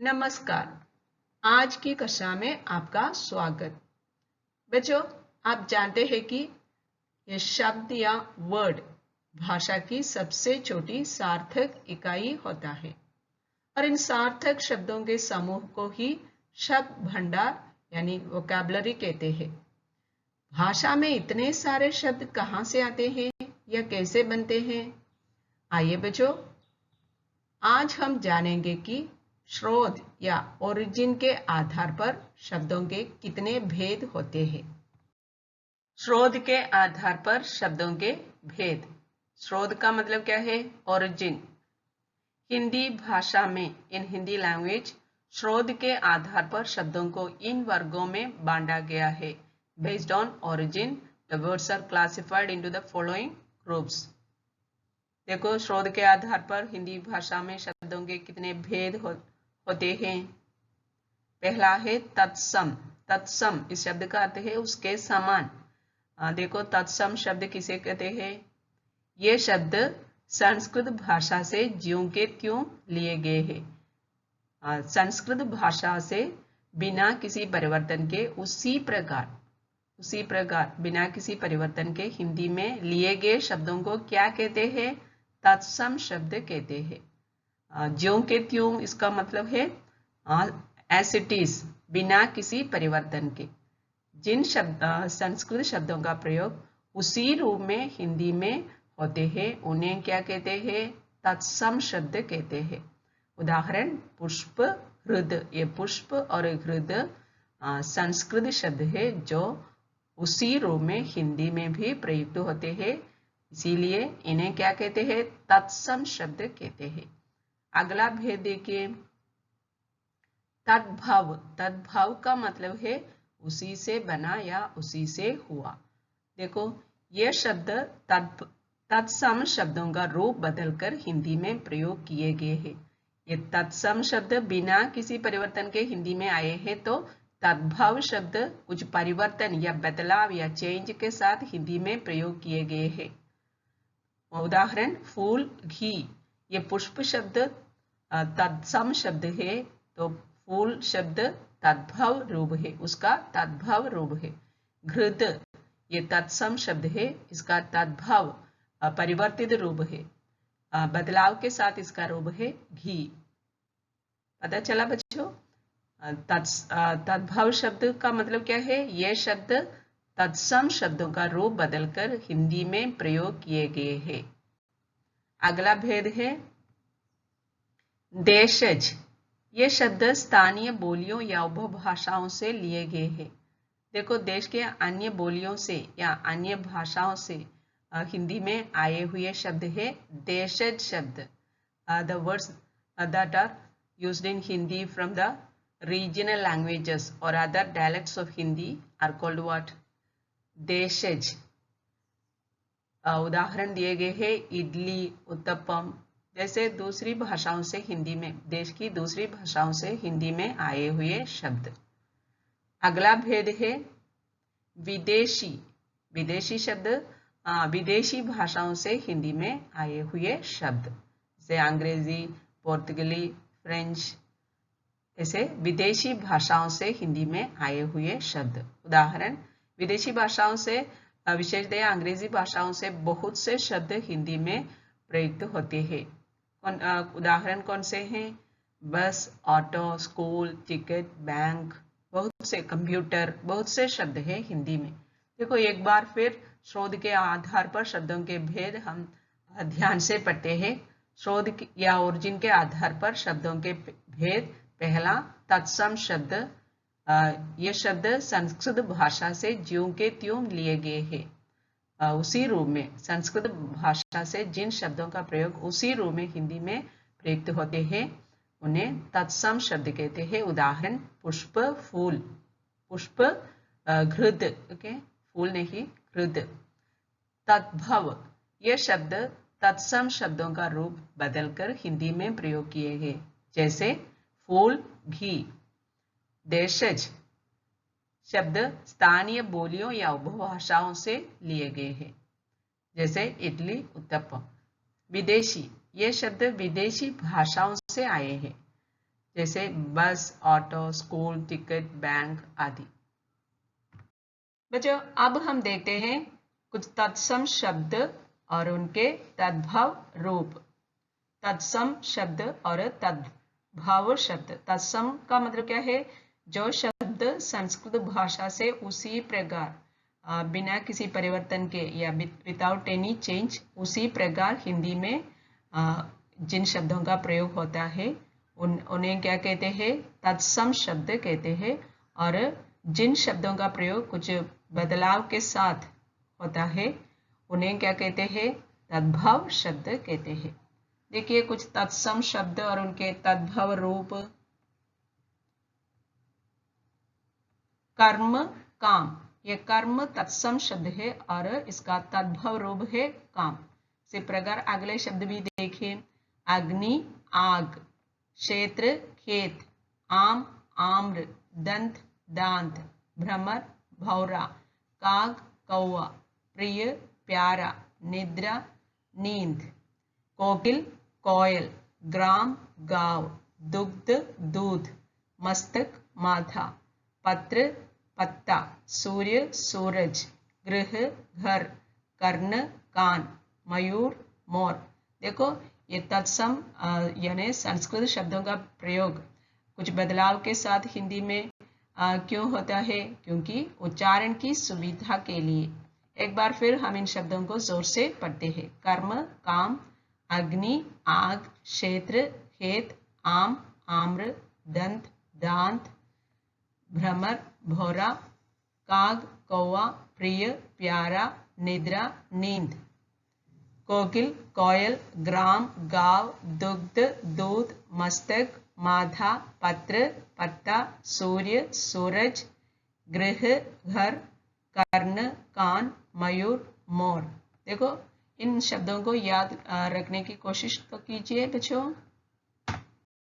नमस्कार। आज की कक्षा में आपका स्वागत। बच्चों, आप जानते हैं कि ये शब्द या वर्ड भाषा की सबसे छोटी सार्थक इकाई होता है और इन सार्थक शब्दों के समूह को ही शब्द भंडार यानी वोकैबुलरी कहते हैं। भाषा में इतने सारे शब्द कहाँ से आते हैं या कैसे बनते हैं? आइए बच्चों, आज हम जानेंगे कि स्रोत या ओरिजिन के आधार पर शब्दों के कितने भेद होते हैं। स्रोत के आधार पर शब्दों के भेद। स्रोत का मतलब क्या है? ओरिजिन। हिंदी भाषा में इन हिंदी लैंग्वेज स्रोत के आधार पर शब्दों को इन वर्गों में बांटा गया है। Based on origin the words are classified into the following groups. देखो, स्रोत के आधार पर हिंदी भाषा में शब्दों के कितने भेद होते हैं। पहला है तत्सम। तत्सम इस शब्द का अर्थ है उसके समान। देखो, तत्सम शब्द किसे कहते हैं? ये शब्द संस्कृत भाषा से ज्यों के त्यों लिए गए हैं। संस्कृत भाषा से बिना किसी परिवर्तन के उसी प्रकार बिना किसी परिवर्तन के हिंदी में लिए गए शब्दों को क्या कहते हैं? तत्सम शब्द कहते हैं। ज्यों के त्यों इसका मतलब है एज इट इज, बिना किसी परिवर्तन के। जिन संस्कृत शब्दों का प्रयोग उसी रूप में हिंदी में होते हैं उन्हें क्या कहते हैं? तत्सम शब्द कहते हैं। उदाहरण, पुष्प, हृद। ये पुष्प और हृद संस्कृत शब्द है जो उसी रूप में हिंदी में भी प्रयुक्त होते हैं, इसीलिए इन्हें क्या कहते हैं? तत्सम शब्द कहते हैं। अगला भेद देखिए, तद्भव। तद्भव का मतलब है उसी से बना या उसी से हुआ। देखो, ये शब्द तत्सम शब्दों का रूप बदलकर हिंदी में प्रयोग किए गए हैं। ये तत्सम शब्द बिना किसी परिवर्तन के हिंदी में आए हैं, तो तद्भव शब्द कुछ परिवर्तन या बदलाव या चेंज के साथ हिंदी में प्रयोग किए गए हैं। उदाहरण, फूल, घी। ये पुष्प शब्द तत्सम शब्द है, तो फूल शब्द तद्भव रूप है, उसका तद्भव रूप है। घृत ये तत्सम शब्द है, इसका तद्भव परिवर्तित रूप है, बदलाव के साथ इसका रूप है घी। पता चला बच्चों? तद्भव शब्द का मतलब क्या है? ये शब्द तत्सम शब्दों का रूप बदलकर हिंदी में प्रयोग किए गए हैं। अगला भेद है देशज। ये शब्द स्थानीय बोलियों या उपभाषाओं से लिए गए हैं। देखो, देश के अन्य बोलियों से या अन्य भाषाओं से हिंदी में आए हुए शब्द है देशज शब्द। The words that are used in Hindi from the regional languages or other dialects of Hindi are called what? देशज। उदाहरण दिए गए हैं इडली, उत्तपम जैसे दूसरी भाषाओं से हिंदी में, देश की दूसरी भाषाओं से हिंदी में आए हुए शब्द। अगला भेद है विदेशी। विदेशी शब्द विदेशी भाषाओं से हिंदी में आए हुए शब्द, जैसे अंग्रेजी, पुर्तगाली, फ्रेंच, ऐसे विदेशी भाषाओं से हिंदी में आए हुए शब्द। उदाहरण, विदेशी भाषाओं से विशेषतया अंग्रेजी भाषाओं से बहुत से शब्द हिंदी में प्रयुक्त होते हैं। उदाहरण कौन से हैं? बस, ऑटो, स्कूल, टिकट, बैंक, बहुत से, कंप्यूटर, बहुत से शब्द हैं हिंदी में। देखो, एक बार फिर स्रोत के आधार पर शब्दों के भेद हम ध्यान से पढ़ते हैं। स्रोत या ओरिजिन के आधार पर शब्दों के भेद। पहला, तत्सम शब्द। ये शब्द संस्कृत भाषा से ज्यों के त्यों लिए गए हैं। उसी रूप में संस्कृत भाषा से जिन शब्दों का प्रयोग उसी रूप में हिंदी में प्रयुक्त होते हैं उन्हें तत्सम शब्द कहते हैं। उदाहरण, पुष्प, फूल। पुष्प, घृत, ओके, फूल नहीं, घृत। तद्भव ये शब्द तत्सम शब्दों का रूप बदलकर हिंदी में प्रयोग किए गए, जैसे फूल, घी। देशज शब्द स्थानीय बोलियों या उपभाषाओं से लिए गए हैं, जैसे इडली, उत्तपम। विदेशी ये शब्द विदेशी भाषाओं से आए हैं। जैसे बस, ऑटो, स्कूल, टिकट, बैंक आदि। बच्चों अब हम देखते हैं कुछ तत्सम शब्द और उनके तद्भव रूप। तत्सम शब्द और तद्भव शब्द। तत्सम का मतलब क्या है? जो शब्द संस्कृत भाषा से उसी प्रकार बिना किसी परिवर्तन के या विदाउट एनी चेंज उसी प्रकार हिंदी में जिन शब्दों का प्रयोग होता है उन्हें क्या कहते हैं? तत्सम शब्द कहते हैं। और जिन शब्दों का प्रयोग कुछ बदलाव के साथ होता है उन्हें क्या कहते हैं? तद्भव शब्द कहते हैं। देखिए कुछ तत्सम शब्द और उनके तद्भव रूप। कर्म, काम। यह कर्म तत्सम शब्द है और इसका तद्भव रूप है काम। इसी प्रकार अगले शब्द भी देखिए। अग्नि, आग। क्षेत्र, खेत। आम, आम्र। दंत, दांत। भ्रमर, भौरा। काग, कौवा। प्रिय, प्यारा। निद्रा, नींद। कोकिल, कोयल। ग्राम, गांव। दुग्ध, दूध। मस्तक, माथा। पत्र, पत्ता। सूर्य, सूरज। गृह, घर। कर्ण, कान। मयूर, मोर। देखो ये तत्सम यानी संस्कृत शब्दों का प्रयोग कुछ बदलाव के साथ हिंदी में क्यों होता है? क्योंकि उच्चारण की सुविधा के लिए। एक बार फिर हम इन शब्दों को जोर से पढ़ते हैं। कर्म, काम। अग्नि, आग। क्षेत्र, खेत। आम, आम्र। दंत, दांत। भ्रमर, भौरा। काग, कौवा। प्रिय, प्यारा। निद्रा, नींद। कोकिल, कोयल। ग्राम, गांव। दुग्ध, दूध। मस्तक, माथा। पत्र, पत्ता। सूर्य, सूरज। गृह, घर। कर्ण, कान। मयूर, मोर। देखो इन शब्दों को याद रखने की कोशिश तो कीजिए बच्चों।